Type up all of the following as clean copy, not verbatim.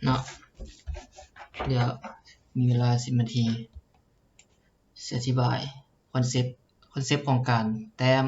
เนาะเดี๋ยวมีเวลา10 นาทีอธิบายคอนเซปต์ของการแต้ม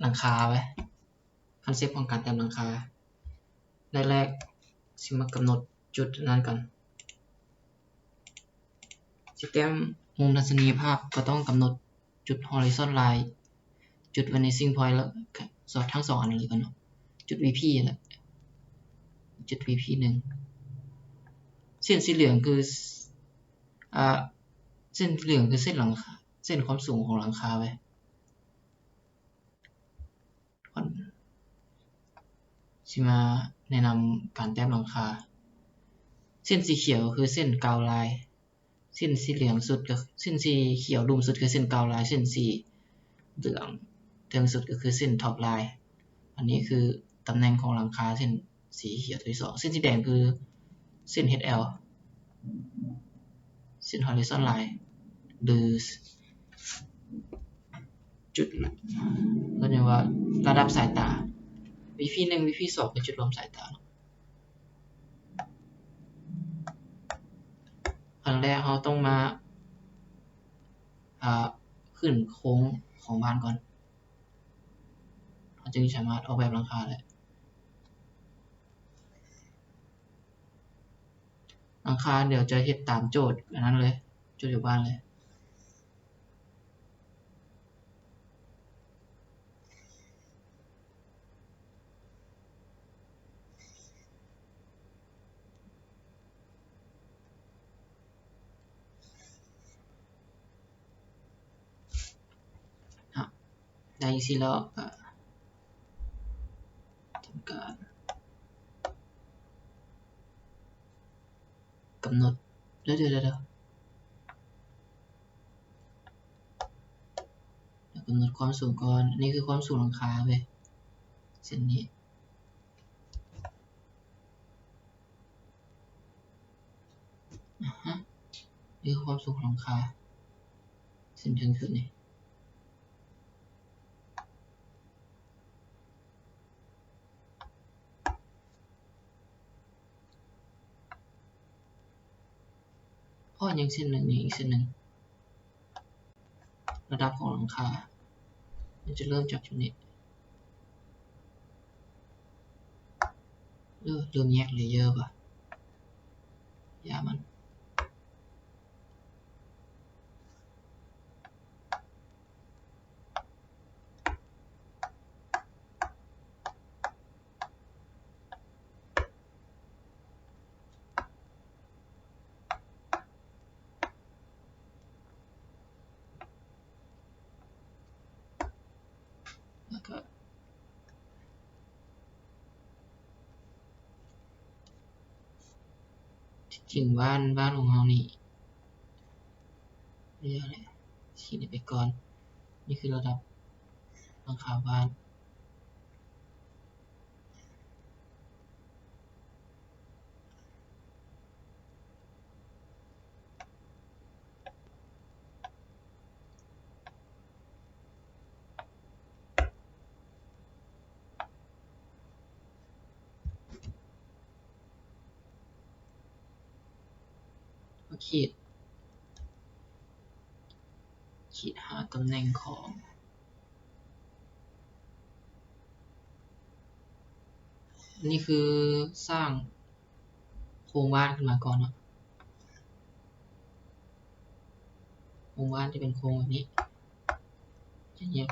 หลังคาไว้คอนเซปต์ของการแต้มหลังคาแรกๆสิมากำหนดจุดนั้นก่อนสิแต้มมุมทัศนียภาพก็ต้องกำหนดจุด horizon line จุด vanishing point แล้วทั้ง2อันเลยก่อนเนาะจุด VP แหละจุด VP 1เส้นสีเหลืองคือเส้นเหลืองคือเส้นหลังคาเส้นความสูงของหลังคาไว้สิมาแนะนำการแต้มหลังคาเส้นสีเขียวคือเส้นกาวไลน์เส้นสีเหลืองสุดก็เส้นสีเขียวลุ่มสุดคือเส้นกาวไลน์เส้นสีเหลืองเทิงสุดก็คือเส้นท็อปไลน์อันนี้คือตำแหน่งของหลังคาเส้นสีเขียวตัวที่2เส้นสีแดงคือเส้น HL เส้น horizon line หรือจุดก็เรียกว่าระดับสายตา VP 1 VP 2คือจุดรวมสายตาขั้นแรกเราต้องมาขึ้นโค้งของบ้านก่อนเราจึงสามารถออกแบบหลังคาได้หลังคาเดี๋ยวจะเฮ็ดตามโจทย์อันนั้นเลยโจทย์อยู่บ้านเลยได้สิแล้วทำการกำหนดเดี๋ยวกำหนดความสูงก่อนอันนี้คือความสูงหลังคาเว้ยเส้นนี้นี่คือความสูงหลังคาเส้นถึงสุดนี่ยังเส้นหนึ่งนี่อีกเส้นหนึ่งระดับของหลังคามันจะเริ่มจากจุดนี้เริ่มแยกเลเยอร์ป่ะอย่ามันแล้วก็จริงบ้านของเรานี่เรียกอะไรขีดไปก่อนนี่คือระดับหลังคาบ้านขีดหาตำแหน่งของนี่คือสร้างโครงบ้านขึ้นมาก่อนเนาะโครงบ้านที่เป็นโครงแบบนี้จะเงียบ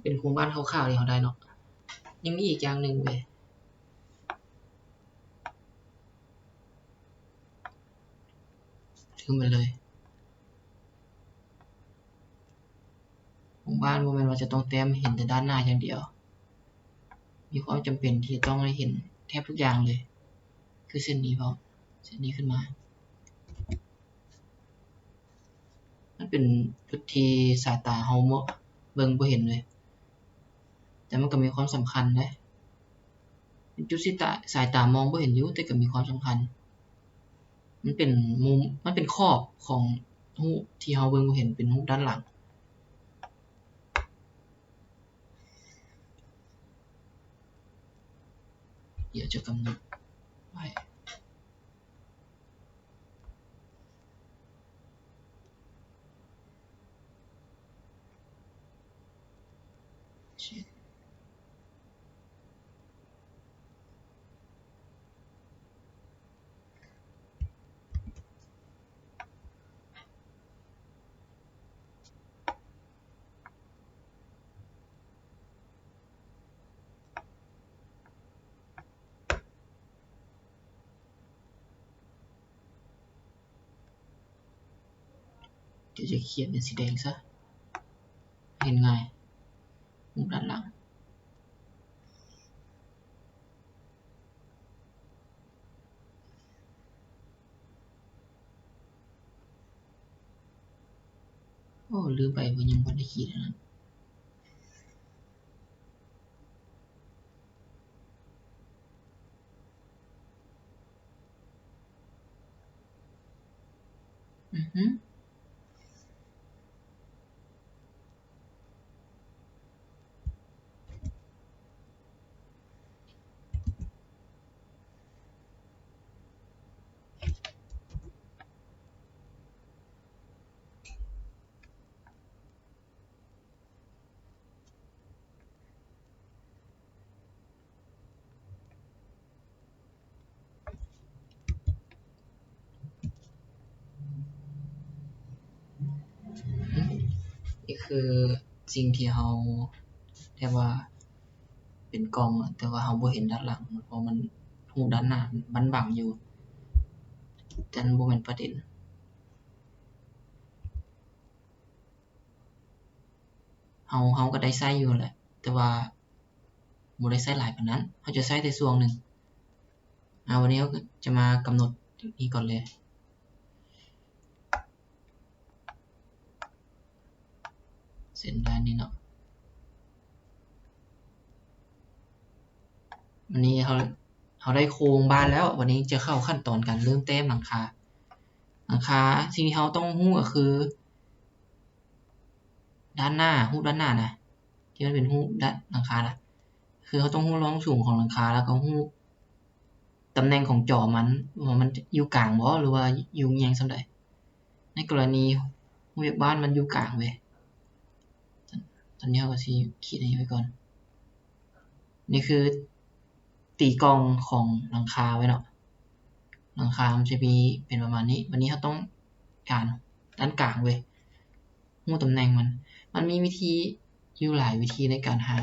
เป็นโครงบ้านคร่าวๆที่เขาได้เนาะยังมีอีกอย่างหนึ่งเว้ยถึงไปเลยโครงบ้านบ่แม่นว่าจะต้องแต้มเห็นแต่ด้านหน้าอย่างเดียวมีความจำเป็นที่ต้องได้เห็นแทบทุกอย่างเลยคือเส้นนี้พร้อมเส้นนี้ขึ้นมามันเป็นจุดที่สายตาเฮาเบิ่งบ่เห็นเลยแต่มันก็มีความสำคัญนะเป็นจุดที่สายตามองบ่เห็นอยู่แต่ก็มีความสำคัญมันเป็นมุมมันเป็นขอบของรูปที่เฮาเบิ่งบ่เห็นเป็นรูปด้านหลังเดี๋ยวจะกำหนดไว้เดี๋ยวจะเขียนเป็นสีแดงซะเห็นง่ายรูปด้านหลังโอ้ลืมไปว่ายังบ่ได้เขียนอันนั้นนี่คือสิ่งที่เฮาเรียกว่าเป็นกล้องแต่ว่าเฮาบ่เห็นด้านหลังเพราะมันรูปด้านหน้ามันบังอยู่แต่มันบ่แม่นประเด็นเฮาก็ได้ใช้อยู่แหละแต่ว่าบ่ได้ใช้หลายปานนั้นเฮาจะใช้แต่ช่วงหนึ่งวันนี้เราก็จะมากำหนดนี้ก่อนเลยเส้นด้านนี้เนาะวันนี้เราได้โครงบ้านแล้ววันนี้จะเข้าขั้นตอนการเริ่มแต้มหลังคาสิ่งที่เราต้องรู้ก็คือด้านหน้ารูปด้านหน้านะที่มันเป็นรูปด้านหลังคานะคือเขาต้องรู้ความสูงของหลังคาแล้วก็รู้ตำแหน่งของจอมันว่ามันอยู่กลางบ่หรือว่าอยู่เอียงส่ำใดในกรณีรูปบ้านมันอยู่กลางเว้ยตอนนี้เราก็สิขีดอันนี้ไว้ก่อนนี่คือตีกลองของหลังคาไว้เนาะหลังคามันจะมีเป็นประมาณนี้วันนี้เราต้องการด้านกลางเว้ยรู้ตำแหน่งมันมีวิธีอยู่หลายวิธีในการหา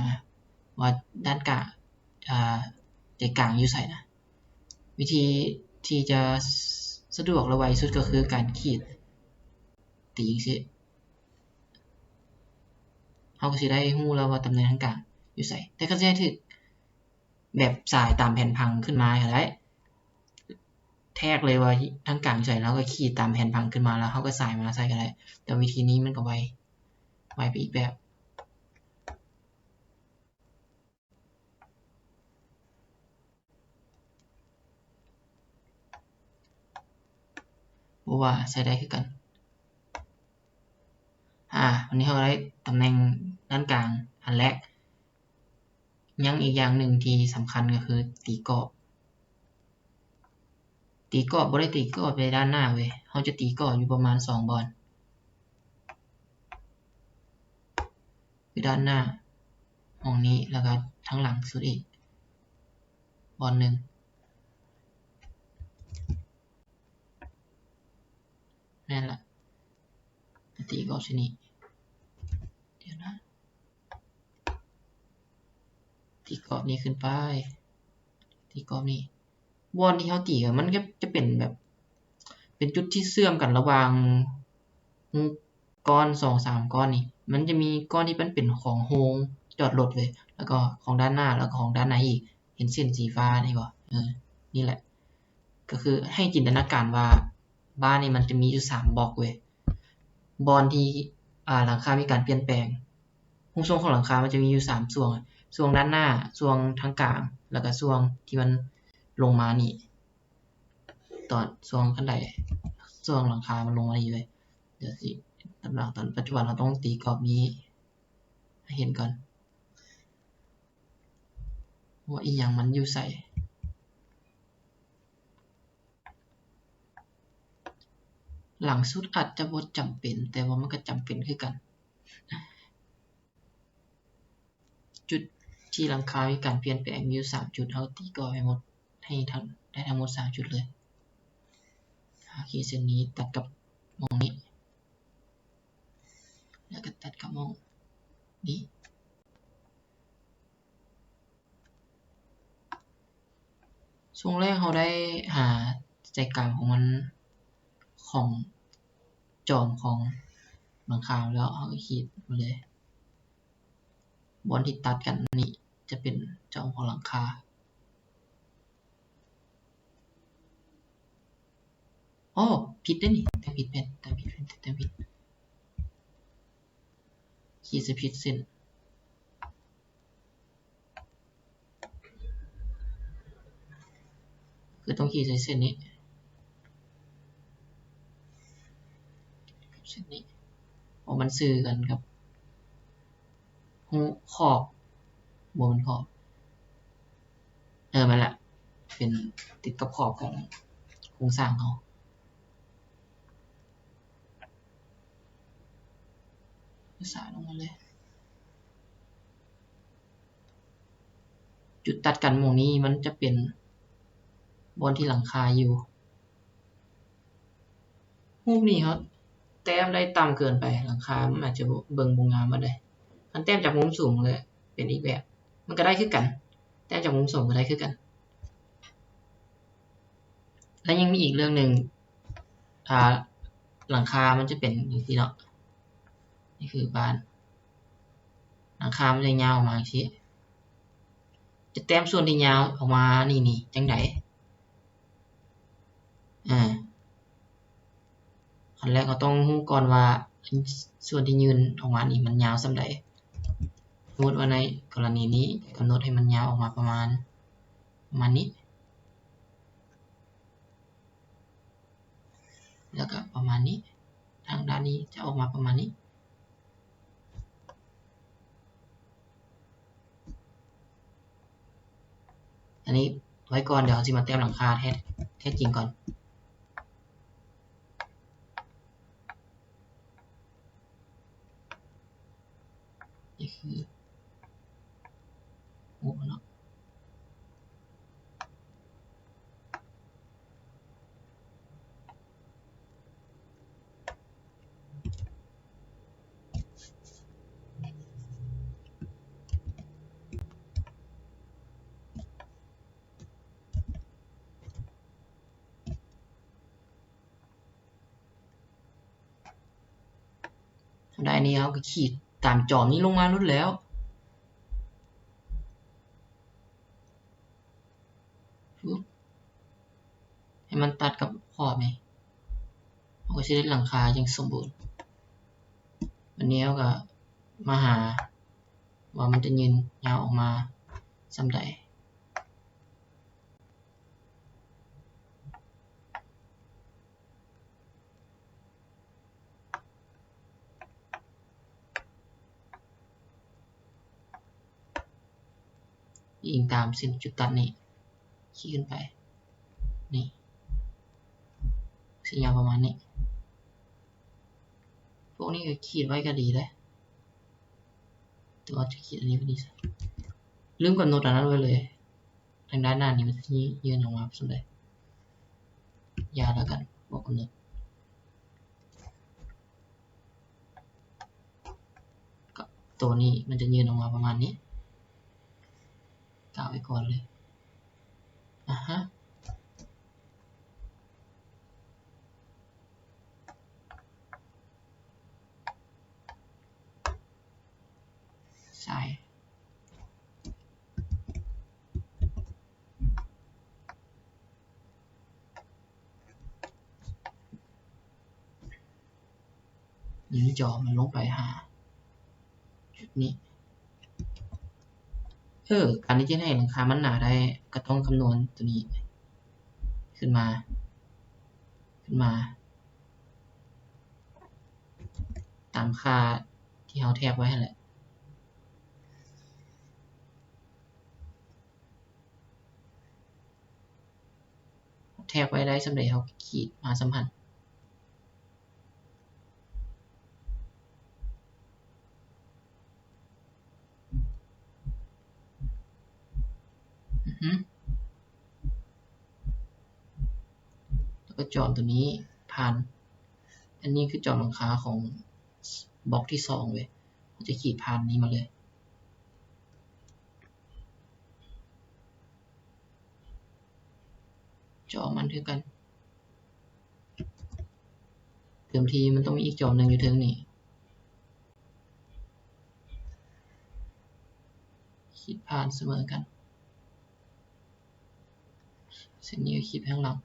ว่าด้านกลางใจกลางอยู่ไสนะวิธีที่จะสะดวกและไวสุดก็คือการขีดตีจังซี่เราก็สิได้รู้แล้วว่าตำแหน่งทางกลางอยู่ไสแต่ก็สิให้ถึกแบบสายตามแผนผังขึ้นมาก็ได้แทกเลยว่าทางกลางอยู่ไสแล้วก็ขีดตามแผนผังขึ้นมาแล้วเราก็สายมาใส่ก็ได้แต่วิธีนี้มันก็ไวไปอีกแบบบ่ว่าใช้ได้คือกันวันนี้เราได้ตำแหน่งด้านกลางอันแรกยังอีกอย่างหนึ่งที่สำคัญก็คือตีกรอบบ่ได้ตีกรอบไปด้านหน้าเว้ยเราจะตีกรอบอยู่ประมาณ2บอนคือด้านหน้าตรงนี้แล้วก็ทั้งหลังสุดอีกบอนหนึ่งนั่นแหละตีกรอบชนิดเดี๋ยวนะ อบนี้ขึ้นไปตีกรอบนี้บอลที่เขาตีมันก็จะเป็นแบบเป็นจุดที่เชื่อมกันระหว่างก้อน2-3ก้อนนี่มันจะมีก้อนที่มันเป็นของโฮงจอดรถเลยแล้วก็ของด้านหน้าแล้วก็ของด้านในอีกเห็นเส้นสีฟ้านี่บ่นี่แหละก็คือให้จินตนาการว่าบ้านนี่มันจะมีอยู่3บล็อกเว้ยบอลที่หลังคามีการเปลี่ยนแปลงรูปทรงของหลังคามันจะมีอยู่3ส่วนส่วนด้านหน้าส่วนทางกลางแล้วก็ส่วนที่มันลงมานี่ตอนส่วนขั้นใดส่วนหลังคามันลงมานี่เลยเดี๋ยวสิตำราตอนปัจจุบันเราต้องตีกรอบนี้ให้เห็นก่อนว่าอีหยังมันอยู่ใส่หลังสุดอาจจะบ่จำเป็นแต่ว่ามันก็จำเป็นคือกันจุดที่หลังคามีการเปลี่ยนแปลงมีอยู่3จุดเอาตีกรอบให้หมดให้ได้ทั้งหมด3จุดเลยขีดเส้นนี้ตัดกับมองนี้แล้วก็ตัดกับมองนี้ช่วงแรกเขาได้หาใจกลางของมันของจอมของหลังคาแล้วเขาก็ขีดมาเลยบอลที่ตัดกันนี่จะเป็นจอมของหลังคาอ๋อผิดได้นี่แต่ผิดเป็นแต่ผิดขีดจะผิดเส้นคือต้องขีดใส่เส้นนี้กับเส้นนี้เพราะมันสื่อกันกับหูขอบบนขอบมันแหละเป็นติดกับขอบของโครงสร้างเขาสายลงมาเลยจุดตัดกันหมองนี้มันจะเป็นบนที่หลังคาอยู่รูปนี้เขาแต้มได้ต่ำเกินไปหลังคามันอาจจะเบิ่งบ่งามมาได้มันแต้มจากมุมสูงเลยเป็นอีกแบบมันก็ได้คือกันแต้มจากมุมสูงก็ได้คือกันและยังมีอีกเรื่องหนึ่งหลังคามันจะเป็นอย่างที่เนาะนี่คือบ้านหลังคามันจะยาวออกมาอย่างนี้จะแต้มส่วนที่ยาวออกมานี่จังไดอันแรกก็ต้องรู้ก่อนว่าส่วนที่ยืนออกมานี่มันยาวส่ำใดสมมติว่าในกรณีนี้กำหนดให้มันยาวออกมาประมาณนี้แล้วก็ประมาณนี้ทางด้านนี้จะออกมาประมาณนี้อันนี้ไว้ก่อนเดี๋ยวสิมาแต้มหลังคาแท้จริงก่อนนี่คือโอ้เนาะได้นี้เขาก็ขีดตามจอนี้ลงมาลุ้นแล้วให้มันตัดกับขอบนี่เขาก็จะได้หลังคาอย่างสมบูรณ์วันนี้เขาก็มาหาว่ามันจะยืนยาวออกมาส่ำใดอิงตามเส้นจุดตัดนี้ขีดขึ้นไปนี่สียาวประมาณนี้พวกนี้ก็ขีดไว้ก็ดีเลยแต่ว่าจะขีดอันนี้พอดีลืมกำหนดอันนั้นไว้เลยทางด้านหน้านี้มันจะยืนออกมาส่วนใดยาวแล้วกันบอกกำหนดตัวนี้มันจะยืนออกมาประมาณนี้ก กาวไว้ก่อนเลยฮะใช่ยืนจอมันลงไปหาจุดนี้การที่จะให้หลังคามันหนาได้ก็ต้องคำนวณตัวนี้ขึ้นมาตามค่าที่เราแทกไว้แหละแทกไว้ได้สำเร็จเราขีดมาสัมพันธ์แล้วก็จอตัวนี้ผ่านอันนี้คือจอหลังคาของบล็อกที่2เว้ยเราจะขีดผ่านนี้มาเลยจอมันคือกันเดิมทีมันต้องมีอีกจอหนึ่งอยู่ถึงนี่ขีดผ่านเสมอกันเส้นนี้ก็ขีดข้างหลัง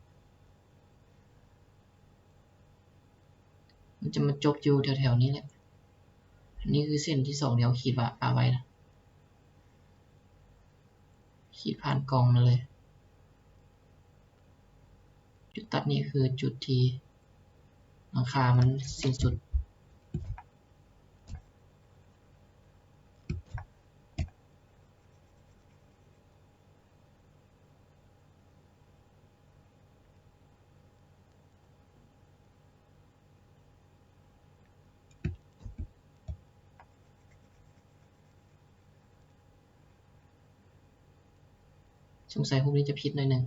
มันจะมาจบอยู่แถวๆนี้แหละอันนี้คือเส้นที่2เดี๋ยวขีดว่าไว้นะขีดผ่านกองมาเลยจุดตัดนี้คือจุดที่หลังคามันสิ้นสุดสงสัยพวกนี้จะผิดหน่อยหนึ่ง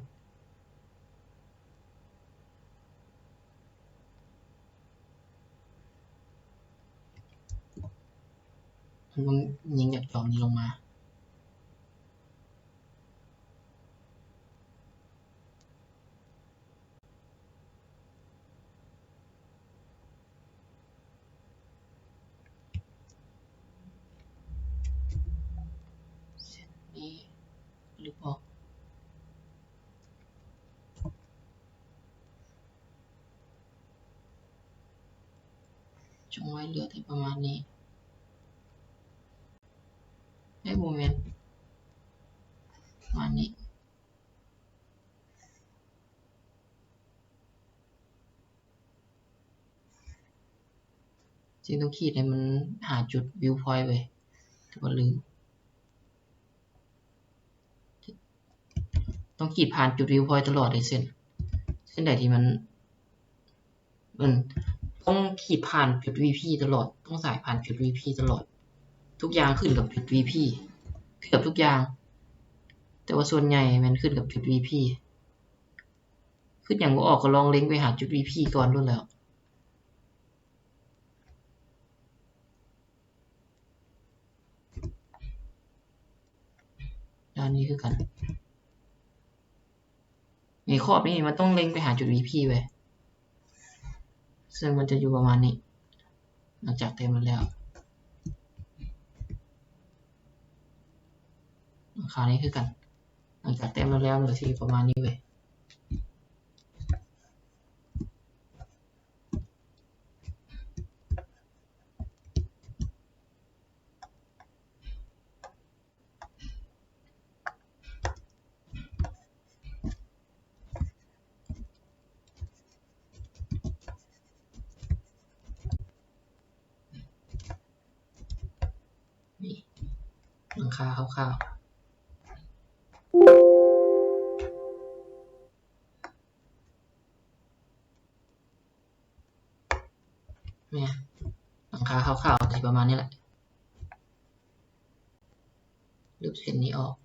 มันยิงจากจอนี้ลงมาเส้นนี้หรือเปล่าจงไว้เหลือแต่ประมาณนี้โมเมนต์ประมาณนี้จริงต้องขีดให้มันหาจุดวิวพอยต์ไว้แต่ว่าลืมต้องขีดผ่านจุดวิวพอยต์ตลอดเลยเส้นใดที่มันต้องขีดผ่านจุด VP ตลอดต้องสายผ่านจุด VP ตลอดทุกอย่างขึ้นกับจุด VP เกือบทุกอย่างแต่ว่าส่วนใหญ่มันขึ้นกับจุด VP ขึ้นอย่างว่าออกก็ลองเล็งไปหาจุด VP ก่อนรุ่นแล้วด้านนี้คือกันในขอบนี้มันต้องเล็งไปหาจุด VP ไว้ซึ่งมันจะอยู่ประมาณนี้หลังจากเต็มแล้วราคานี้คือกันหลังจากเต็มแล้วเหลือที่ประมาณนี้เว้ยนี่หลังคาคร่าวๆเนี่ยหลังคาคร่าวๆจะประมาณนี้แหละรูปเส้นนี้ออก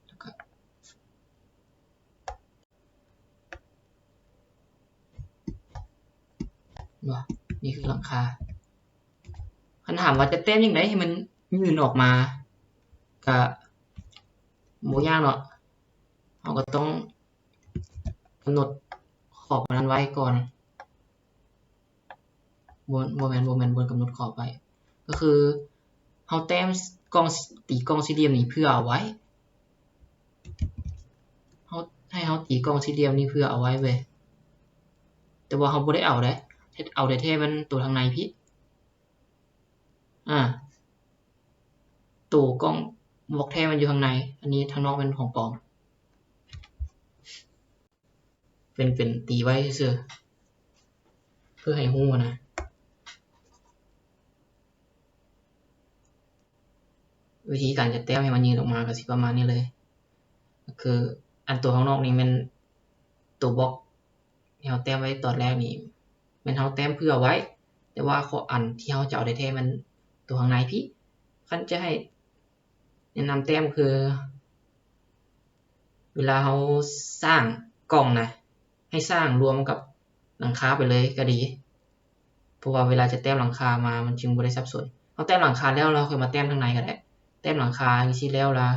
แล้วก็นี่คือหลังคาคำถามว่าจะเต้นยังไงให้มันยืนออกมา ก็บ่ยากเนาะเราก็ต้องกำหนดขอบนั้นไว้ก่อนบ่แม่นบนกำหนดขอบไว้ก็คือเฮาแต้มกล่องตีกล่องสี่เหลี่ยมนี้เพื่อเอาไว้เฮาตีกล่องสี่เหลี่ยมนี้เพื่อเอาไว้เว้ยแต่ว่าเฮาบ่ได้เอาเด้เอาได้แท้มันตัวทางในพี่ตัวกล้องบล็อกแท้มันอยู่ข้างในอันนี้ทางนอกเป็นของปลอมเป็นตีไว้ซื่อเพื่อให้ฮู้นะวิธีการจะแต้มให้มันยืนออกมาก็สิประมาณนี้เลยก็คืออันตัวข้างนอกนี่มันตัวบล็อกที่เราแต้มไว้ตอนแรกนี่มันเราแต้มเพื่อไว้แต่ว่าข้ออันที่เราจะเอาได้แท้มันตัวข้างในพี่คันจะให้แนะนำแต้มคือเวลาเราสร้างกล่องนะให้สร้างรวมกับหลังคาไปเลยก็ดีเพราะว่าเวลาจะแต้มหลังคามามันจึงบ่ได้สับสนเราแต้มหลังคาแล้วเราค่อยมาแต้มข้างในก็ได้แต้มหลังคาจังซี่แล้วล่ะ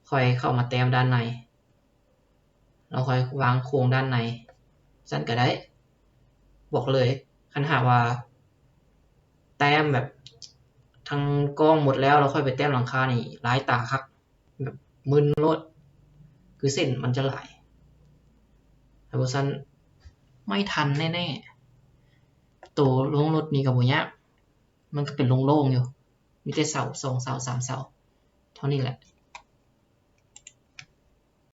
ค่อยเข้ามาแต้มด้านในเราค่อยวางโครงด้านในซั่นก็ได้บอกเลยคันหากว่าแต้มแบบทั้งกล้องหมดแล้วเราค่อยไปแต้มหลังคานี่หลายตาคักแบบมึนโลดคือเส้นมันจะหลายถ้าบ่ซั่นไม่ทันแน่ๆตัวลงรถนี่ก็บ่ยากมันก็เป็นโล่งๆอยู่มีแต่เสา2เสา3เสาเท่านี้แหละ